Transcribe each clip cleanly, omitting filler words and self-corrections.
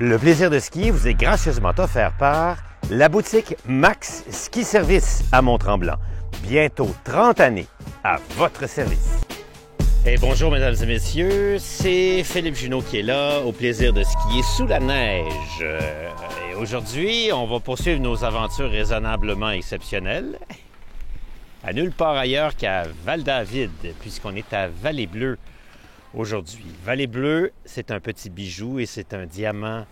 Le plaisir de skier vous est gracieusement offert par la boutique Max Ski Service à Mont-Tremblant. Bientôt 30 années à votre service. Et bonjour mesdames et messieurs, c'est Philippe Junot qui est là, au plaisir de skier sous la neige. Et aujourd'hui, on va poursuivre nos aventures raisonnablement exceptionnelles à nulle part ailleurs qu'à Val-David, puisqu'on est à Vallée-Bleue aujourd'hui. Vallée-Bleue, c'est un petit bijou et c'est un diamant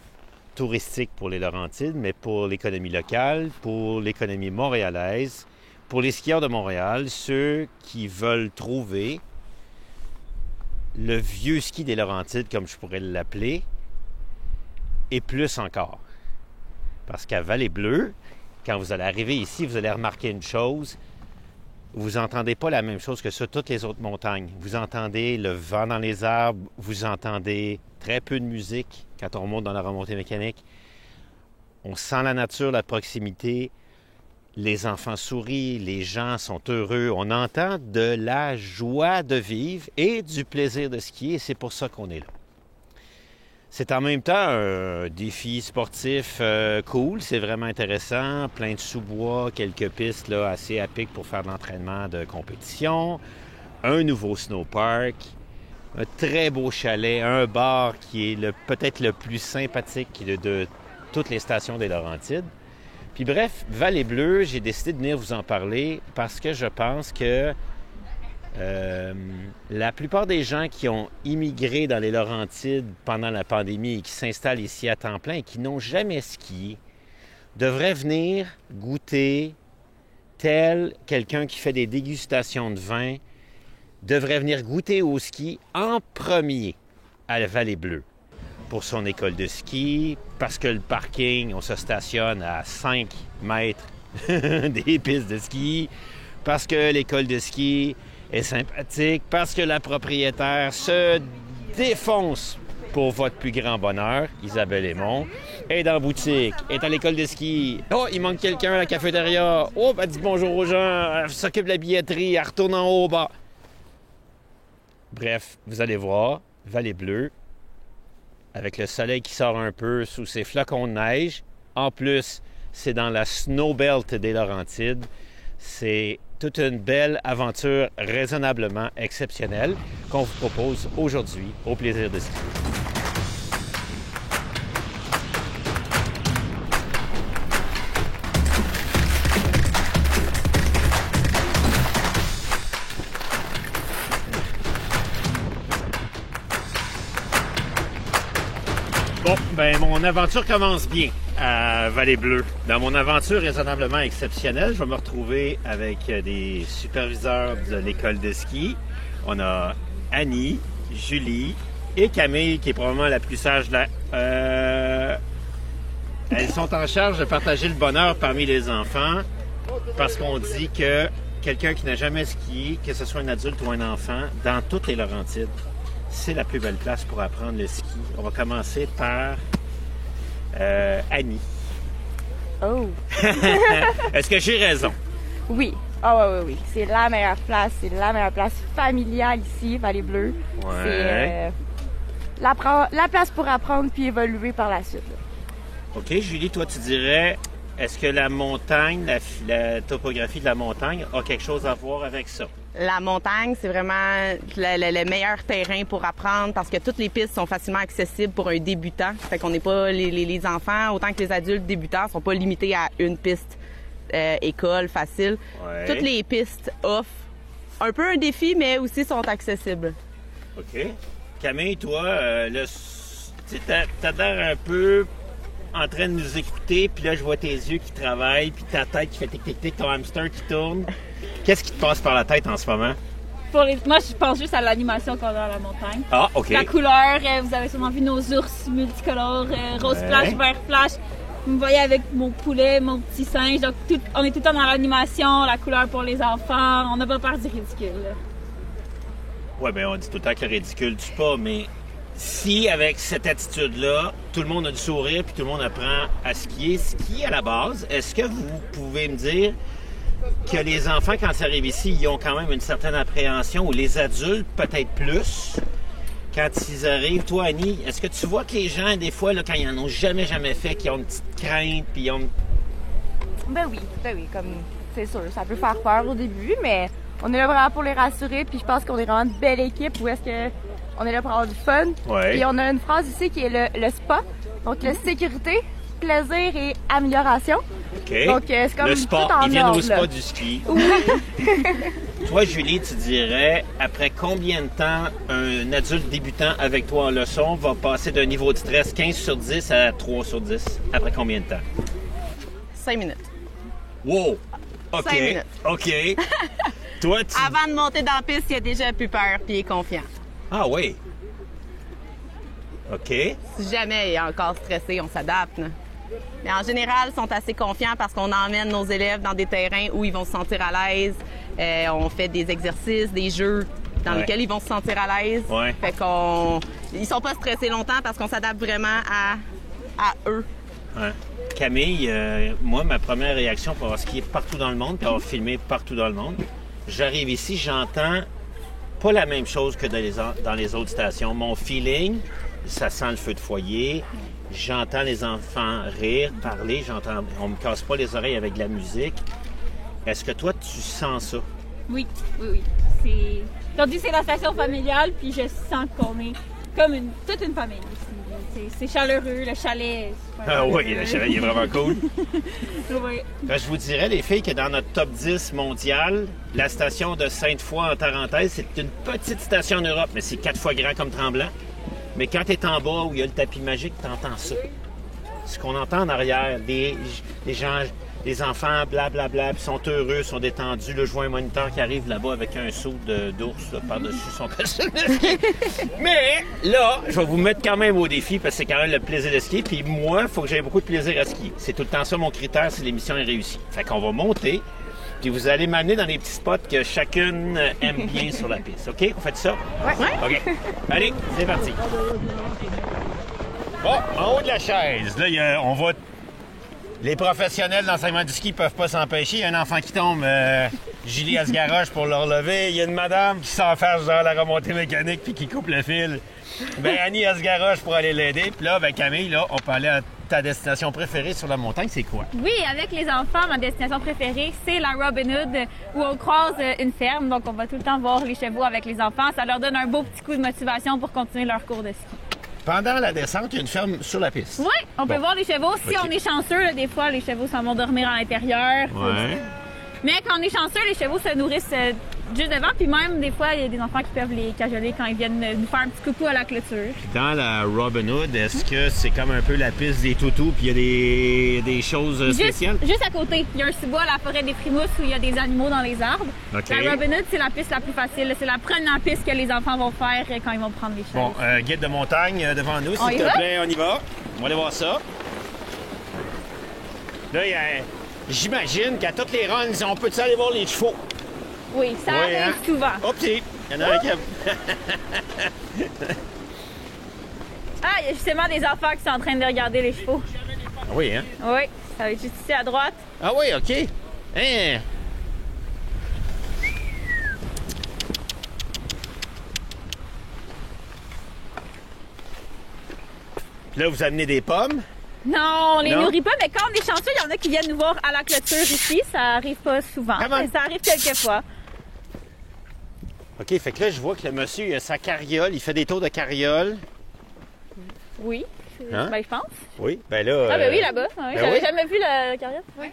touristique pour les Laurentides, mais pour l'économie locale, pour l'économie montréalaise, pour les skieurs de Montréal, ceux qui veulent trouver le vieux ski des Laurentides, comme je pourrais l'appeler, et plus encore. Parce qu'à Vallée-Bleue, quand vous allez arriver ici, vous allez remarquer une chose, vous n'entendez pas la même chose que sur toutes les autres montagnes. Vous entendez le vent dans les arbres, vous entendez très peu de musique quand on remonte dans la remontée mécanique. On sent la nature, la proximité. Les enfants sourient, les gens sont heureux. On entend de la joie de vivre et du plaisir de skier. C'est pour ça qu'on est là. C'est en même temps un défi sportif cool, c'est vraiment intéressant. Plein de sous-bois, quelques pistes là, assez à pic pour faire de l'entraînement de compétition. Un nouveau snowpark, un très beau chalet, un bar qui est peut-être le plus sympathique de toutes les stations des Laurentides. Puis bref, Vallée-Bleue, j'ai décidé de venir vous en parler parce que je pense que la plupart des gens qui ont immigré dans les Laurentides pendant la pandémie et qui s'installent ici à temps plein et qui n'ont jamais skié devraient venir goûter, tel quelqu'un qui fait des dégustations de vin, devrait venir goûter au ski en premier à la Vallée-Bleue pour son école de ski, parce que le parking, on se stationne à 5 mètres des pistes de ski, parce que l'école de ski est sympathique, parce que la propriétaire se défonce pour votre plus grand bonheur, Isabelle Aymon, est dans la boutique, est à l'école de ski. Oh, il manque quelqu'un à la cafétéria. Oh, elle dit bonjour aux gens, elle s'occupe de la billetterie, elle retourne en haut, bas. Bref, vous allez voir, Vallée-Bleue, avec le soleil qui sort un peu sous ses flocons de neige. En plus, c'est dans la Snowbelt des Laurentides. C'est toute une belle aventure raisonnablement exceptionnelle qu'on vous propose aujourd'hui au plaisir de skier. Bon, ben mon aventure commence bien à Vallée-Bleue. Dans mon aventure raisonnablement exceptionnelle, je vais me retrouver avec des superviseurs de l'école de ski. On a Annie, Julie et Camille, qui est probablement la plus sage de la... Elles sont en charge de partager le bonheur parmi les enfants parce qu'on dit que quelqu'un qui n'a jamais skié, que ce soit un adulte ou un enfant, dans toutes les Laurentides, c'est la plus belle place pour apprendre le ski. On va commencer par Annie. Oh! Est-ce que j'ai raison? Oui. Oui. C'est la meilleure place. C'est la meilleure place familiale ici, Vallée-Bleue. Ouais. C'est la place pour apprendre puis évoluer par la suite. Là. OK, Julie, toi, tu dirais, est-ce que la montagne, la topographie de la montagne a quelque chose à voir avec ça? La montagne, c'est vraiment le meilleur terrain pour apprendre parce que toutes les pistes sont facilement accessibles pour un débutant. Fait qu'on n'est pas les enfants, autant que les adultes débutants, sont pas limités à une piste école facile. Ouais. Toutes les pistes offrent un peu un défi, mais aussi sont accessibles. OK. Camille, toi, tu sais, t'as l'air un peu en train de nous écouter, puis là, je vois tes yeux qui travaillent, puis ta tête qui fait tic-tic-tic, ton hamster qui tourne. Qu'est-ce qui te passe par la tête en ce moment? Moi, je pense juste à l'animation qu'on a à la montagne. Ah, OK. La couleur, vous avez sûrement vu nos ours multicolores, rose flash, vert flash. Vous me voyez avec mon poulet, mon petit singe. Donc, on est tout le temps dans l'animation, la couleur pour les enfants. On n'a pas peur du ridicule. Oui, bien, on dit tout le temps que le ridicule tue pas, mais si, avec cette attitude-là, tout le monde a du sourire puis tout le monde apprend à skier, à la base, est-ce que vous pouvez me dire que les enfants, quand ils arrivent ici, ils ont quand même une certaine appréhension, ou les adultes, peut-être plus, quand ils arrivent? Toi, Annie, est-ce que tu vois que les gens, des fois, là, quand ils n'en ont jamais fait, qu'ils ont une petite crainte, puis ils ont... Ben oui, comme c'est sûr, ça peut faire peur au début, mais on est là vraiment pour les rassurer, puis je pense qu'on est vraiment une belle équipe où est-ce que on est là pour avoir du fun. Ouais. Et on a une phrase ici qui est le SPA, donc la sécurité, plaisir et amélioration. OK. Donc c'est comme le tout sport, en ils viennent ordre, au spa là. du ski. Toi, Julie, tu dirais, après combien de temps un adulte débutant avec toi en leçon va passer d'un niveau de stress 15 sur 10 à 3 sur 10? Après combien de temps? 5 minutes. Wow! OK. 5 minutes. OK. Toi, tu... Avant de monter dans la piste, il a déjà plus peur puis il est confiant. Ah oui. OK. Si jamais il est encore stressé, on s'adapte, là. Mais en général, ils sont assez confiants parce qu'on emmène nos élèves dans des terrains où ils vont se sentir à l'aise. On fait des exercices, des jeux dans Ouais. lesquels ils vont se sentir à l'aise. Ouais. Fait ils sont pas stressés longtemps parce qu'on s'adapte vraiment à eux. Ouais. Camille, moi, ma première réaction pour avoir skié partout dans le monde, puis avoir filmé partout dans le monde, j'arrive ici, j'entends pas la même chose que dans les autres stations. Mon feeling, ça sent le feu de foyer, j'entends les enfants rire, parler, on me casse pas les oreilles avec de la musique. Est-ce que toi, tu sens ça? Oui. Aujourd'hui, c'est la station familiale, puis je sens qu'on est comme toute une famille ici. C'est chaleureux, le chalet. Ah oui, le chalet, il est vraiment cool. Oui. Ben, je vous dirais, les filles, que dans notre top 10 mondial, la station de Sainte-Foy en Tarentaise, c'est une petite station en Europe, mais c'est 4 fois grand comme Tremblant. Mais quand tu es en bas où il y a le tapis magique, tu entends ça. Ce qu'on entend en arrière, des gens, les enfants, blablabla, puis sont heureux, sont détendus. Là, je vois un moniteur qui arrive là-bas avec un seau d'ours là, par-dessus son costume de ski. Mais là, je vais vous mettre quand même au défi parce que c'est quand même le plaisir de skier. Puis moi, il faut que j'aie beaucoup de plaisir à skier. C'est tout le temps ça mon critère si l'émission est réussie. Fait qu'on va monter, puis vous allez m'amener dans des petits spots que chacune aime bien sur la piste. OK? On fait ça? Ouais. OK. Allez, c'est parti. Bon, en haut de la chaise, là, on va... Les professionnels d'enseignement du ski peuvent pas s'empêcher. Il y a un enfant qui tombe, Julie elle se garoche pour le relever. Il y a une madame qui s'enferme dans la remontée mécanique puis qui coupe le fil. Ben Annie elle se garoche pour aller l'aider. Puis là, ben Camille, là, on peut aller à ta destination préférée sur la montagne, c'est quoi? Oui, avec les enfants, ma destination préférée, c'est la Robin Hood, où on croise une ferme. Donc, on va tout le temps voir les chevaux avec les enfants. Ça leur donne un beau petit coup de motivation pour continuer leur cours de ski. Pendant la descente, il y a une ferme sur la piste. Oui, on peut voir les chevaux. Si on est chanceux, là, des fois, les chevaux s'en vont dormir à l'intérieur. Ouais. Mais quand on est chanceux, les chevaux se nourrissent juste devant. Puis même, des fois, il y a des enfants qui peuvent les cajoler quand ils viennent nous faire un petit coucou à la clôture. Dans la Robin Hood, est-ce que c'est comme un peu la piste des toutous puis il y a des choses spéciales? Juste à côté, il y a un sous-bois, la forêt des Primus, où il y a des animaux dans les arbres. OK. La Robin Hood, c'est la piste la plus facile. C'est la première piste que les enfants vont faire quand ils vont prendre les chaises. Bon, guide de montagne devant nous, On s'il y te va? plaît, on y va. On va aller voir ça. Là, j'imagine qu'à toutes les runs, on peut aller voir les chevaux. Oui, ça Oui, arrive hein? souvent. Hop, il y en a un qui a... Ah, il y a justement des enfants qui sont en train de regarder les chevaux. Ah oui, hein? Oui, ça va être juste ici à droite. Ah oui, OK. Hein? Puis là, vous amenez des pommes. Non, on les Non? nourrit pas, mais quand on est chanceux, il y en a qui viennent nous voir à la clôture ici. Ça arrive pas souvent, Comment? mais ça arrive quelques fois. OK, fait que là, je vois que le monsieur, il a sa carriole. Il fait des tours de carriole. Oui, Hein? ben je pense. Oui, ben là... Ah ben oui, là-bas. Oui, ben j'avais oui. jamais vu la carrière. Oui.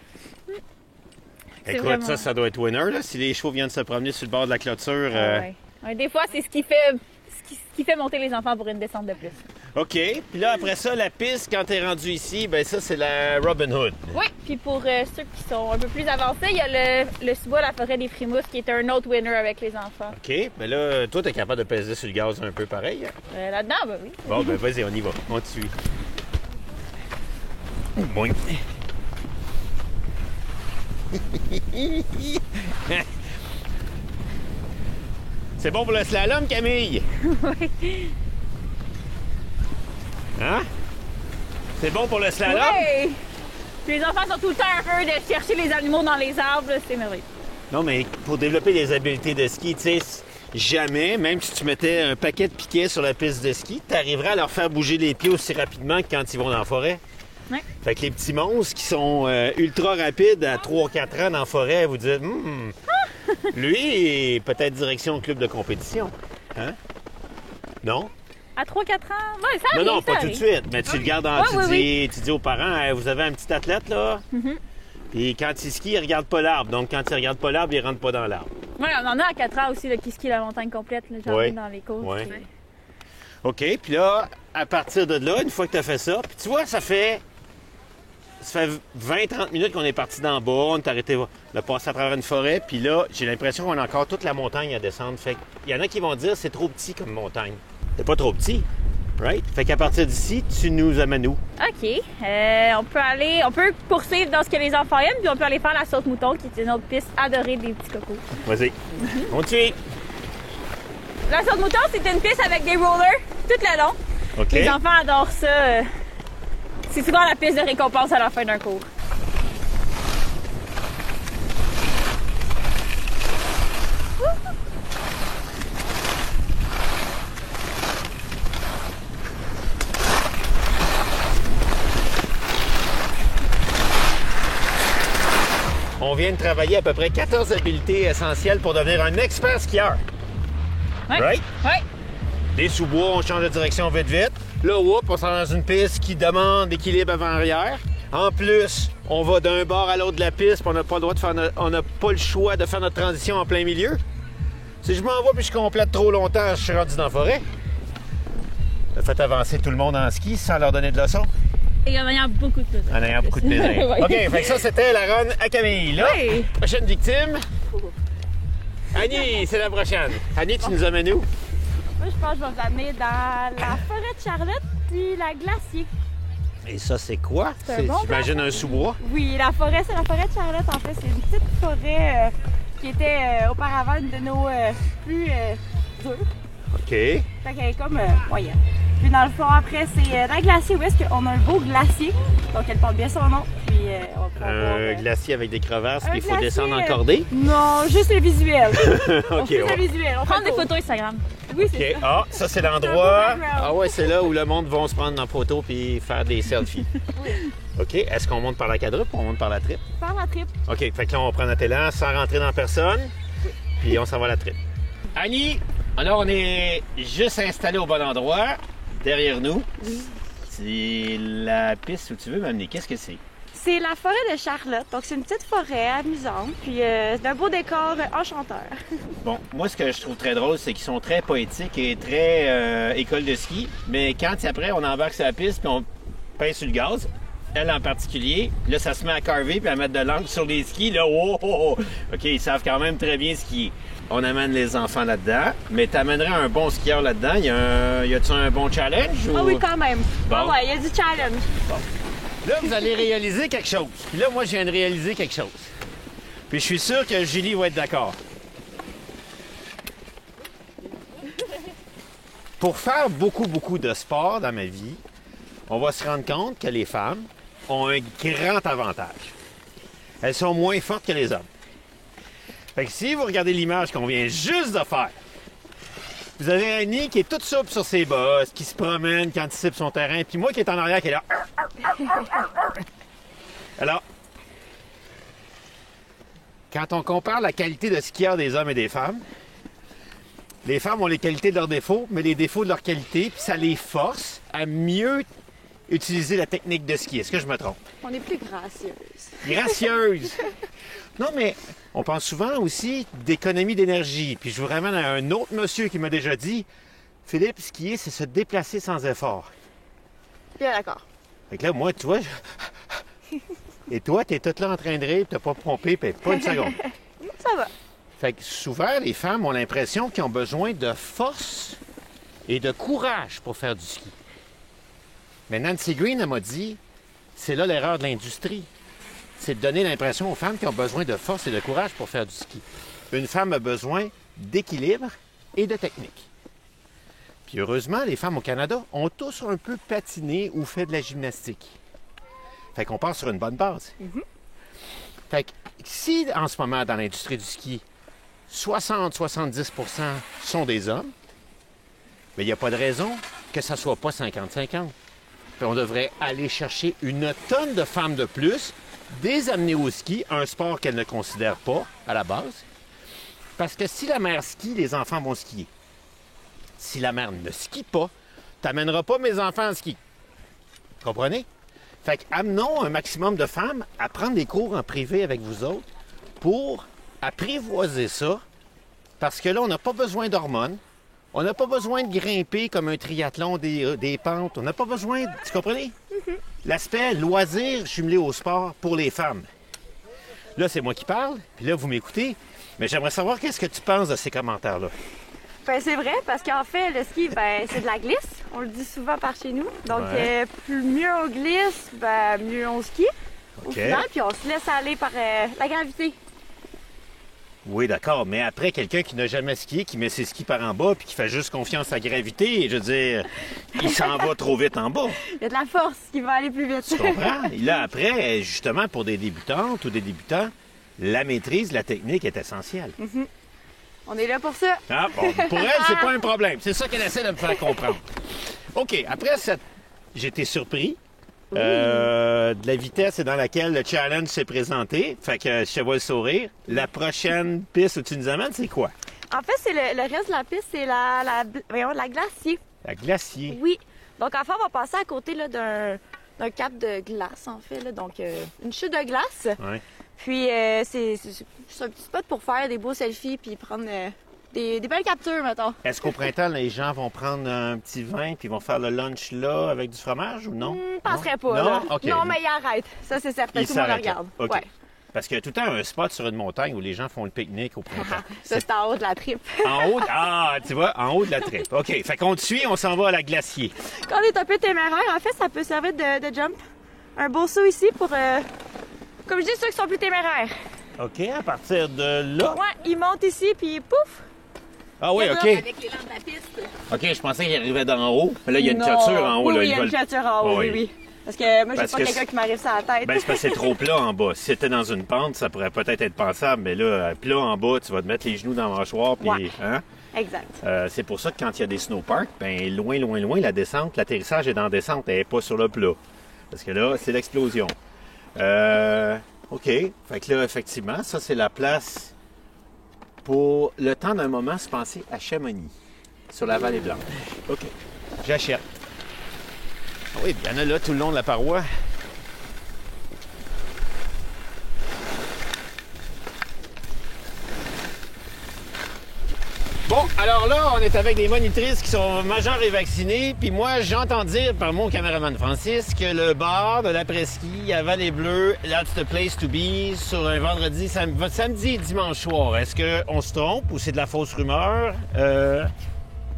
C'est Écoute, vraiment- ça doit être winner, là. Si les chevaux viennent se promener sur le bord de la clôture... Ouais. Ouais, des fois, c'est ce qui fait monter les enfants pour une descente de plus. OK. Puis là, après ça, la piste, quand t'es rendu ici, ben ça, c'est la Robin Hood. Oui, puis pour ceux qui sont un peu plus avancés, il y a le sous-bois, la forêt des Primus, qui est un autre winner avec les enfants. OK. Ben là, toi, t'es capable de peser sur le gaz un peu pareil, hein? Là-dedans, ben oui. Bon, ben vas-y, on y va. On te suit. Boing. C'est bon pour le slalom, Camille? Oui. Hein? C'est bon pour le slalom? Oui! Puis les enfants sont tout le temps heureux de chercher les animaux dans les arbres, là, c'est merveilleux. Non, mais pour développer des habiletés de ski, tu sais, jamais, même si tu mettais un paquet de piquets sur la piste de ski, tu arriverais à leur faire bouger les pieds aussi rapidement que quand ils vont dans la forêt. Ouais. Fait que les petits monstres qui sont ultra rapides à 3-4 ans dans la forêt, vous dites, lui, peut-être direction club de compétition. Hein? Non? À 3-4 ans? Ouais, ça arrive, Non, ça pas tout de arrive. suite. Mais tu le gardes en... Ouais, tu dis aux parents, hey, vous avez un petit athlète, là? Puis quand il skie, il regarde pas l'arbre. Donc quand il regarde pas l'arbre, il rentre pas dans l'arbre. Ouais, on en a à 4 ans aussi, là, qui skie la montagne complète, là, j'en ai dans les courses. Ouais. puis- OK, puis là, à partir de là, une fois que tu as fait ça, puis tu vois, ça fait 20-30 minutes qu'on est parti d'en bas, on est arrêté de passer à travers une forêt, puis là, j'ai l'impression qu'on a encore toute la montagne à descendre. Fait qu'il y en a qui vont dire c'est trop petit comme montagne. C'est pas trop petit, right? Fait qu'à partir d'ici, tu nous amènes où? OK. On peut poursuivre dans ce que les enfants aiment, puis on peut aller faire la saute-mouton, qui est une autre piste adorée des petits cocos. Vas-y. Continue. La saute-mouton, c'est une piste avec des rollers tout le long. OK. Les enfants adorent ça. C'est souvent la piste de récompense à la fin d'un cours. On vient de travailler à peu près 14 habiletés essentielles pour devenir un expert skieur. Ouais. Right? Ouais. Des sous-bois, on change de direction vite, vite. Là, whoop, on s'en va dans une piste qui demande équilibre avant-arrière. En plus, on va d'un bord à l'autre de la piste, puis on n'a pas le droit de faire on n'a pas le choix de faire notre transition en plein milieu. Si je m'en vais puis je complète trop longtemps, je suis rendu dans la forêt. Faites avancer tout le monde en ski sans leur donner de leçons. Et en ayant beaucoup de plaisir. En ayant beaucoup de plaisir. Ouais. OK, fait que ça, c'était la run à Camille. Là, Oui. prochaine victime. Annie, c'est la prochaine. Annie, tu nous amènes où? Moi, je pense que je vais vous amener dans la forêt de Charlotte puis la glacier. Et ça, c'est quoi? C'est un bon j'imagine un sous-bois. Oui, la forêt, c'est la forêt de Charlotte. En fait, c'est une petite forêt qui était auparavant une de nos plus dures. OK. Fait qu'elle est comme moyenne. Puis dans le fond, après, c'est la glacier où est-ce qu'on a un beau glacier. Donc, elle porte bien son nom. Puis on va pouvoir voir, Un glacier avec des crevasses, un puis il faut glacier, descendre en cordée. Non, juste le visuel. OK. Juste on- le visuel. On Prendre fait des le photos Instagram. tour. Oui, c'est OK. ça. Ah, ça, c'est C'est un l'endroit. beau background. Ah ouais, c'est là où le monde va se prendre en photo puis faire des selfies. OK. Est-ce qu'on monte par la quadruple ou on monte par la triple? Faire la trip. OK. Fait que là, on prend notre élan sans rentrer dans personne. Puis on s'en va à la triple. Annie, alors on est juste installé au bon endroit, derrière nous. C'est la piste où tu veux m'amener. Qu'est-ce que c'est? C'est la forêt de Charlotte. Donc, c'est une petite forêt amusante. Puis, c'est un beau décor enchanteur. Bon, moi, ce que je trouve très drôle, c'est qu'ils sont très poétiques et très école de ski. Mais quand après, on embarque sur la piste puis on pince sur le gaz, elle en particulier, là, ça se met à carver puis à mettre de l'angle sur les skis. Là, oh, oh, oh. OK, ils savent quand même très bien skier. On amène les enfants là-dedans, mais t'amènerais un bon skieur là-dedans. Y a-tu un bon challenge? Ou... Ah oui, quand même. Bon. Ah ouais, il y a du challenge. Là, vous allez réaliser quelque chose. Puis là, moi, je viens de réaliser quelque chose. Puis je suis sûr que Julie va être d'accord. Pour faire beaucoup de sport dans ma vie, on va se rendre compte que les femmes ont un grand avantage. Elles sont moins fortes que les hommes. Fait que si vous regardez l'image qu'on vient juste de faire, vous avez Annie qui est toute souple sur ses bosses, qui se promène, qui anticipe son terrain, puis moi qui est en arrière qui est là. Alors, quand on compare la qualité de skieur des hommes et des femmes, les femmes ont les qualités de leurs défauts, mais les défauts de leurs qualités, puis ça les force à mieux utiliser la technique de ski. Est-ce que je me trompe? On est plus gracieuse. Gracieuse! Non, mais on pense souvent aussi d'économie d'énergie. Puis je vous ramène à un autre monsieur qui m'a déjà dit, Philippe, skier, c'est se déplacer sans effort. Bien d'accord. Fait que là, moi, tu vois, et toi, t'es toute là en train de rire, t'as pas pompé, puis pas une seconde. Ça va. Fait que souvent, les femmes ont l'impression qu'ils ont besoin de force et de courage pour faire du ski. Mais Nancy Green, elle m'a dit, c'est là l'erreur de l'industrie. C'est de donner l'impression aux femmes qui ont besoin de force et de courage pour faire du ski. Une femme a besoin d'équilibre et de technique. Puis heureusement, les femmes au Canada ont tous un peu patiné ou fait de la gymnastique. Fait qu'on part sur une bonne base. Fait que si en ce moment, dans l'industrie du ski, 60-70% sont des hommes, mais il n'y a pas de raison que ça ne soit pas 50-50. Puis on devrait aller chercher une tonne de femmes de plus, les amener au ski, un sport qu'elles ne considèrent pas à la base. Parce que si la mère skie, les enfants vont skier. Si la mère ne skie pas, tu n'amèneras pas mes enfants à ski. Comprenez? Fait que amenons un maximum de femmes à prendre des cours en privé avec vous autres pour apprivoiser ça. Parce que là, on n'a pas besoin d'hormones. On n'a pas besoin de grimper comme un triathlon des pentes. On n'a pas besoin, tu comprenez? L'aspect loisir jumelé au sport pour les femmes. Là, c'est moi qui parle, puis là, vous m'écoutez. Mais j'aimerais savoir qu'est-ce que tu penses de ces commentaires-là. Ben, c'est vrai, parce qu'en fait, le ski, ben, c'est de la glisse. On le dit souvent par chez nous. Donc, plus mieux on glisse, ben, mieux on skie. Au final, puis on se laisse aller par la gravité. Oui, d'accord, mais après, quelqu'un qui n'a jamais skié, qui met ses skis par en bas, puis qui fait juste confiance à la gravité, je veux dire, il s'en va trop vite en bas. Il y a de la force qui va aller plus vite. Tu comprends? Et là, après, justement, pour des débutantes ou des débutants, la maîtrise, la technique est essentielle. On est là pour ça. Ah, bon, pour elle, c'est pas un problème. C'est ça qu'elle essaie de me faire comprendre. OK, après cette... J'étais surpris de la vitesse dans laquelle le challenge s'est présenté. Fait que je te vois le sourire. La prochaine piste où tu nous amènes, c'est quoi? En fait, c'est le reste de la piste, c'est la glacier. La glacier. Oui. Donc, en fait, on va passer à côté là, d'un cap de glace, en fait. Là. Donc, une chute de glace. Ouais. Puis, c'est un petit spot pour faire des beaux selfies puis prendre des belles captures, mettons. Est-ce qu'au printemps, les gens vont prendre un petit vin puis vont faire le lunch là avec du fromage ou non? Je penserais pas. Non? Là. OK. Non, mais il arrête. Ça, c'est certain. Il Tout le monde le s'arrête là. regarde. OK. Ouais. Parce qu'il y a tout le temps un spot sur une montagne où les gens font le pique-nique au printemps. Ça, c'est en haut de la tripe. En haut, tu vois, en haut de la tripe. OK, fait qu'on te suit, on s'en va à la glacier. Quand on est un peu téméraire, en fait, ça peut servir de jump. Un beau saut ici pour, comme je dis, ceux qui sont plus téméraires. OK, à partir de là. Ouais, ils montent ici, puis pouf! Ah oui, OK. Avec les lampes de la piste. OK, je pensais qu'il arrivait d'en haut. Mais là, il y a une Non. clôture en haut. Oui, là. oui, il y a une clôture en haut, Oui. oui. Parce que moi, j'ai Parce pas que quelqu'un qui m'arrive ça à la tête. Ben, c'est parce que c'est trop plat en bas. Si c'était dans une pente, ça pourrait peut-être être pensable, mais là, plat en bas, tu vas te mettre les genoux dans la mâchoire, puis, Ouais. hein? Exact. C'est pour ça que quand il y a des snowparks, ben, loin, la descente, l'atterrissage est dans la descente, elle n'est pas sur le plat. Parce que là, c'est l'explosion. OK. Fait que là, effectivement, ça, c'est la place pour le temps d'un moment se penser à Chamonix, sur la Vallée Blanche. OK. J'achète. Oui, il y en a là tout le long de la paroi. Bon, alors là, on est avec des monitrices qui sont majeures et vaccinées. Puis moi, j'entends dire par mon caméraman Francis que le bar de l'après-ski à Vallée-Bleue, that's the place to be, sur un vendredi, samedi et dimanche soir. Est-ce qu'on se trompe ou c'est de la fausse rumeur?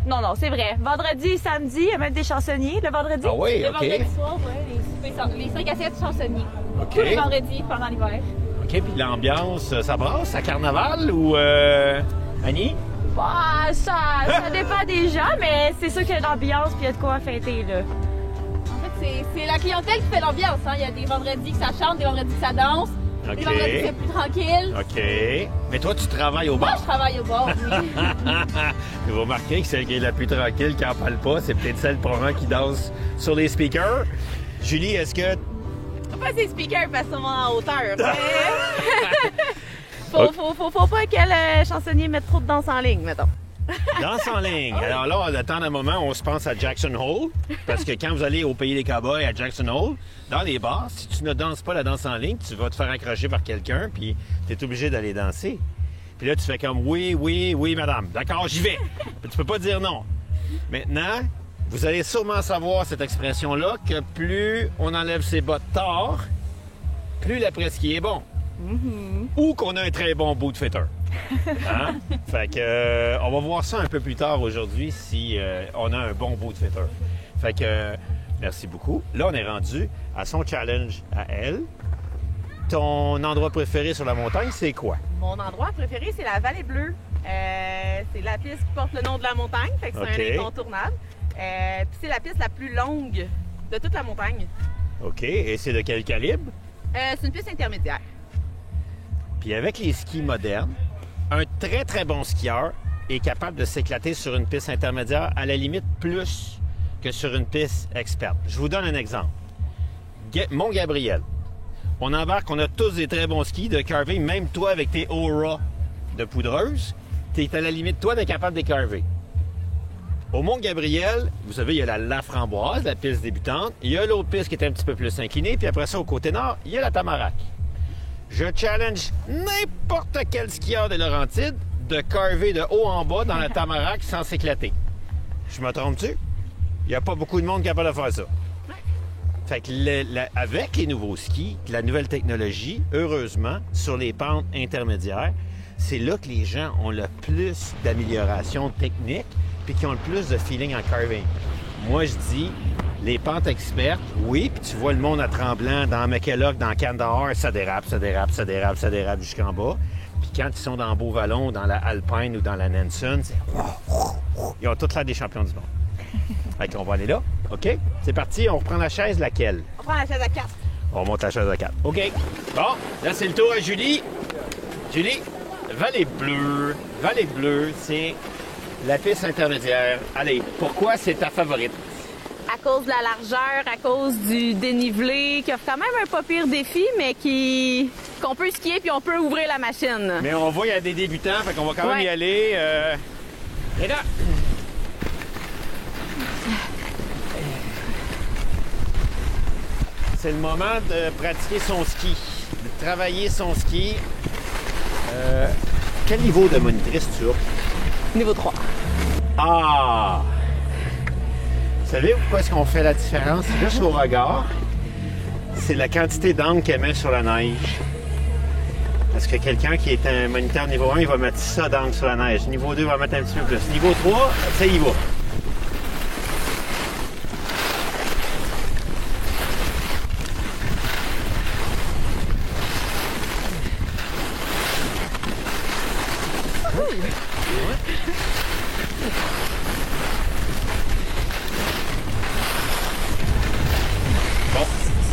Non, c'est vrai. Vendredi et samedi, il y a même des chansonniers le vendredi. Ah oui, Le OK. vendredi soir, ouais, les 5 à 7 chansonniers. OK. Tous les vendredis pendant l'hiver. OK, puis l'ambiance, ça brasse à Carnaval ou... Annie? Bah, ça dépend des gens, mais c'est sûr qu'il y a l'ambiance puis il y a de quoi fêter, là. En fait, c'est la clientèle qui fait l'ambiance. Hein. Il y a des vendredis que ça chante, des vendredis que ça danse. OK. Des vendredis que c'est plus tranquille. OK. Mais toi, tu travailles au Moi, bar. je travaille au bar, oui. Vous remarquez que celle qui est la plus tranquille, qui n'en parle pas, c'est peut-être celle probablement qui danse sur les speakers. Julie, est-ce que... Pas ces speakers parce qu'ils sont en hauteur. Faut pas que le chansonnier mette trop de danse en ligne, mettons. Danse en ligne. Alors là, le temps d'un moment, on se pense à Jackson Hole. Parce que quand vous allez au Pays des Cowboys à Jackson Hole, dans les bars, si tu ne danses pas la danse en ligne, tu vas te faire accrocher par quelqu'un, puis tu es obligé d'aller danser. Puis là, tu fais comme oui, madame. D'accord, j'y vais. Puis tu peux pas dire non. Maintenant, vous allez sûrement savoir cette expression-là que plus on enlève ses bottes tard, plus l'après-ski est bon. Ou qu'on a un très bon boot fitter. Hein? Fait que on va voir ça un peu plus tard aujourd'hui si on a un bon boot fitter. Fait que merci beaucoup. Là, on est rendu à son challenge à elle. Ton endroit préféré sur la montagne, c'est quoi? Mon endroit préféré, c'est la Vallée Bleue. C'est la piste qui porte le nom de la montagne, fait que c'est un incontournable. Puis c'est la piste la plus longue de toute la montagne. OK. Et c'est de quel calibre? C'est une piste intermédiaire. Puis avec les skis modernes, un très, très bon skieur est capable de s'éclater sur une piste intermédiaire, à la limite plus que sur une piste experte. Je vous donne un exemple. Mont-Gabriel. On embarque, on a tous des très bons skis de carver, même toi avec tes Aura de poudreuse, t'es à la limite, toi, d'être capable de les carver. Au Mont-Gabriel, vous savez, il y a la Laframboise, la piste débutante. Il y a l'autre piste qui est un petit peu plus inclinée. Puis après ça, au côté nord, il y a la Tamarack. Je challenge n'importe quel skieur des Laurentides de carver de haut en bas dans la Tamarack sans s'éclater. Je me trompe-tu? Il n'y a pas beaucoup de monde capable de faire ça. Fait que avec les nouveaux skis, la nouvelle technologie, heureusement, sur les pentes intermédiaires, c'est là que les gens ont le plus d'amélioration technique puis qui ont le plus de feeling en carving. Moi, je dis, les pentes expertes, oui, puis tu vois le monde à Tremblant, dans McKelloch, dans Kandahar, ça dérape jusqu'en bas. Puis quand ils sont dans Beauvallon, dans la Alpine ou dans la Nansen, c'est... Ils ont tous l'air des champions du monde. Fait qu'on va aller là, OK? C'est parti, on reprend la chaise, laquelle? On prend la chaise à 4. On monte la chaise à 4. OK. Bon, là, c'est le tour à Julie. Julie, Vallée Bleue. Vallée Bleue, c'est la piste intermédiaire. Allez, pourquoi c'est ta favorite? À cause de la largeur, à cause du dénivelé, qui offre quand même un pas pire défi, mais qu'on peut skier puis on peut ouvrir la machine. Mais on voit, il y a des débutants, fait qu'on va quand même y aller. Et là! C'est le moment de pratiquer son ski, de travailler son ski. Quel niveau de monitrice tu as? Niveau 3. Ah! Vous savez pourquoi est-ce qu'on fait la différence? C'est juste au regard. C'est la quantité d'angle qu'elle met sur la neige. Parce que quelqu'un qui est un moniteur niveau 1, il va mettre ça d'angle sur la neige. Niveau 2, il va mettre un petit peu plus. Niveau 3, ça y va.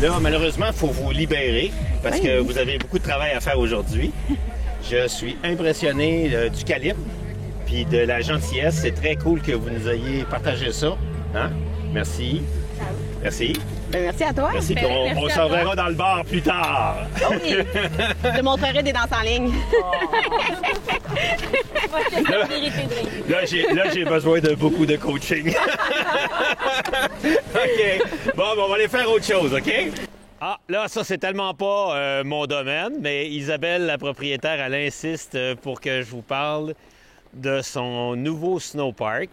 Là, malheureusement, il faut vous libérer parce que vous avez beaucoup de travail à faire aujourd'hui. Je suis impressionné du calibre puis de la gentillesse. C'est très cool que vous nous ayez partagé ça. Hein? Merci. Merci. Ben, merci à toi. Merci. Ben, on s'en verra dans le bar plus tard. Oh oui. Je te montrerai des danses en ligne. Là, j'ai besoin de beaucoup de coaching. OK. Bon, on va aller faire autre chose, OK? Ah, là, ça, c'est tellement pas mon domaine, mais Isabelle, la propriétaire, elle insiste pour que je vous parle de son nouveau snowpark.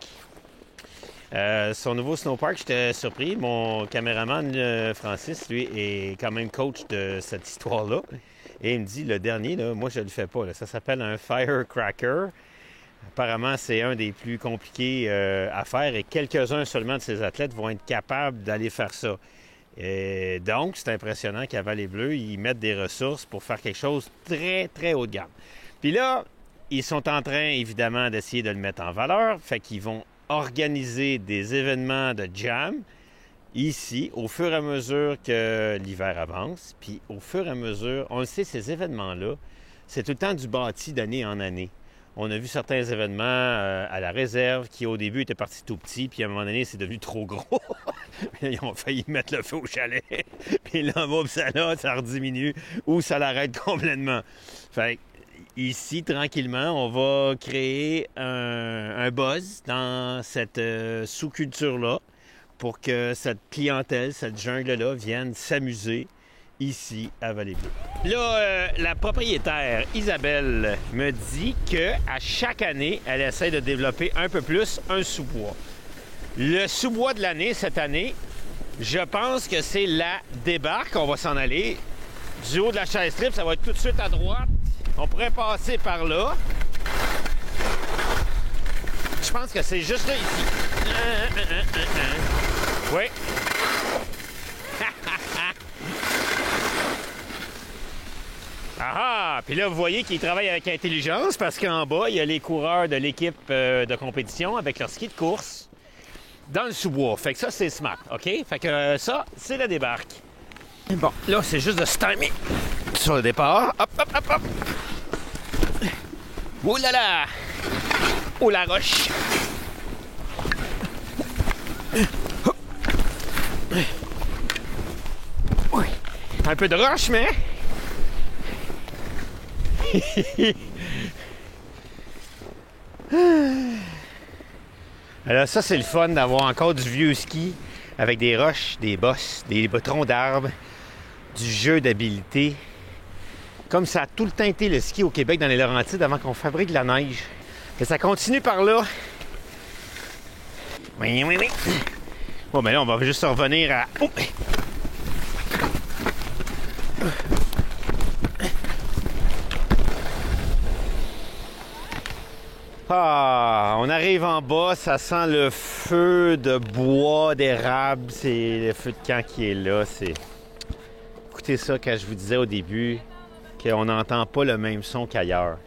Son nouveau snowpark, j'étais surpris. Mon caméraman, Francis, lui, est quand même coach de cette histoire-là. Et il me dit, le dernier, là, moi, je ne le fais pas. Là. Ça s'appelle un Firecracker. Apparemment, c'est un des plus compliqués à faire et quelques-uns seulement de ces athlètes vont être capables d'aller faire ça. Et donc, c'est impressionnant qu'à Vallée Bleue, ils mettent des ressources pour faire quelque chose de très, très haut de gamme. Puis là, ils sont en train, évidemment, d'essayer de le mettre en valeur. Fait qu'ils vont organiser des événements de jam ici, au fur et à mesure que l'hiver avance. Puis au fur et à mesure, on le sait, ces événements-là, c'est tout le temps du bâti d'année en année. On a vu certains événements à la réserve qui, au début, étaient partis tout petits, puis à un moment donné, c'est devenu trop gros. Ils ont failli mettre le feu au chalet. Puis là, ça rediminue ou ça l'arrête complètement. Fait que, ici, tranquillement, on va créer un buzz dans cette sous-culture-là pour que cette clientèle, cette jungle-là, vienne s'amuser ici à Vallée Bleue. Là, la propriétaire Isabelle me dit qu'à chaque année, elle essaie de développer un peu plus un sous-bois. Le sous-bois de l'année, cette année, je pense que c'est la débarque. On va s'en aller. Du haut de la chaise trip, ça va être tout de suite à droite. On pourrait passer par là. Je pense que c'est juste là, ici. Oui. Ah, Puis là, vous voyez qu'ils travaillent avec intelligence parce qu'en bas, il y a les coureurs de l'équipe de compétition avec leur ski de course dans le sous-bois. Fait que ça, c'est smart, OK? Fait que ça, c'est la débarque. Bon, là, c'est juste de se timer sur le départ. Hop, hop, hop, hop. Ouh là là! Oh la roche! Un peu de roche, mais... Alors ça, c'est le fun d'avoir encore du vieux ski avec des roches, des bosses, des troncs d'arbres, du jeu d'habileté. Comme ça a tout le temps été le ski au Québec dans les Laurentides avant qu'on fabrique de la neige. Et ça continue par là. Oui, oui, oui. Bon, ben là, on va juste revenir à... Oh! Ah, on arrive en bas, ça sent le feu de bois, d'érable. C'est le feu de camp qui est là. Écoutez ça, quand je vous disais au début qu'on n'entend pas le même son qu'ailleurs.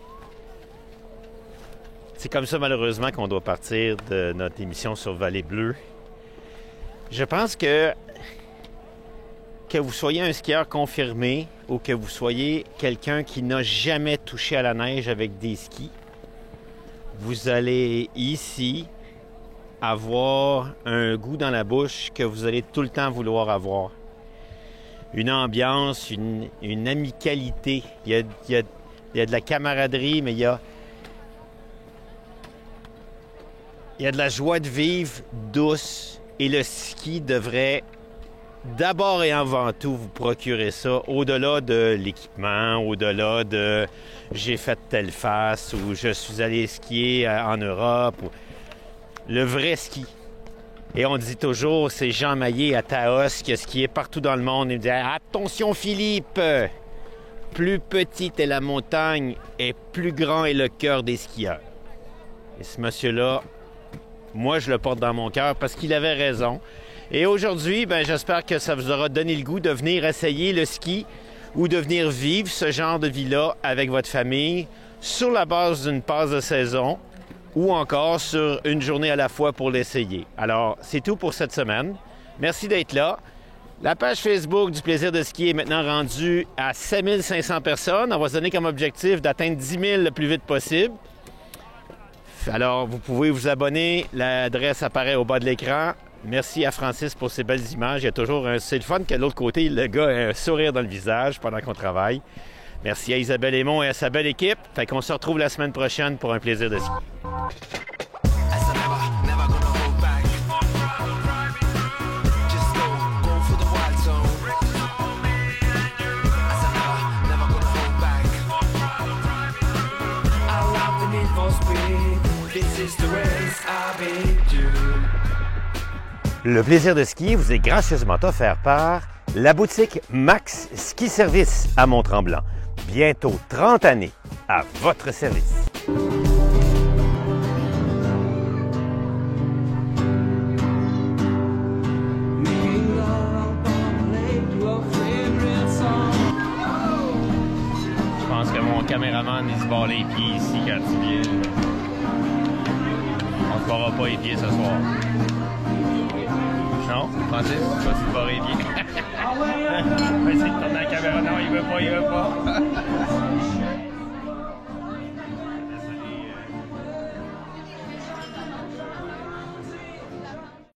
C'est comme ça, malheureusement, qu'on doit partir de notre émission sur Vallée Bleue. Je pense que vous soyez un skieur confirmé ou que vous soyez quelqu'un qui n'a jamais touché à la neige avec des skis, vous allez ici avoir un goût dans la bouche que vous allez tout le temps vouloir avoir. Une ambiance, une amicalité. Il y a de la camaraderie, mais il y a de la joie de vivre douce. Et le ski devrait d'abord et avant tout vous procurer ça, au-delà de l'équipement, au-delà de j'ai fait telle face ou je suis allé skier en Europe. Le vrai ski. Et on dit toujours, c'est Jean Maillet à Taos qui a skié partout dans le monde. Il me dit « Attention Philippe, plus petite est la montagne et plus grand est le cœur des skieurs. » Et ce monsieur-là, moi je le porte dans mon cœur parce qu'il avait raison. Et aujourd'hui, ben, j'espère que ça vous aura donné le goût de venir essayer le ski ou de venir vivre ce genre de vie-là avec votre famille sur la base d'une passe de saison ou encore sur une journée à la fois pour l'essayer. Alors, c'est tout pour cette semaine. Merci d'être là. La page Facebook du Plaisir de skier est maintenant rendue à 7500 personnes. On va se donner comme objectif d'atteindre 10 000 le plus vite possible. Alors, vous pouvez vous abonner. L'adresse apparaît au bas de l'écran. Merci à Francis pour ces belles images. Il y a toujours c'est le fun qu'à l'autre côté, le gars a un sourire dans le visage pendant qu'on travaille. Merci à Isabelle Aymon et à sa belle équipe. Fait qu'on se retrouve la semaine prochaine pour un plaisir de ski. Le plaisir de skier vous est gracieusement offert par la boutique Max Ski Service à Mont-Tremblant. Bientôt 30 années à votre service. Je pense que mon caméraman il se barre les pieds ici quand il vient. On ne se barrera pas les pieds ce soir. Non, Francis, tu vas te barrer les pieds. On va essayer de tourner la caméra. Non, il veut pas.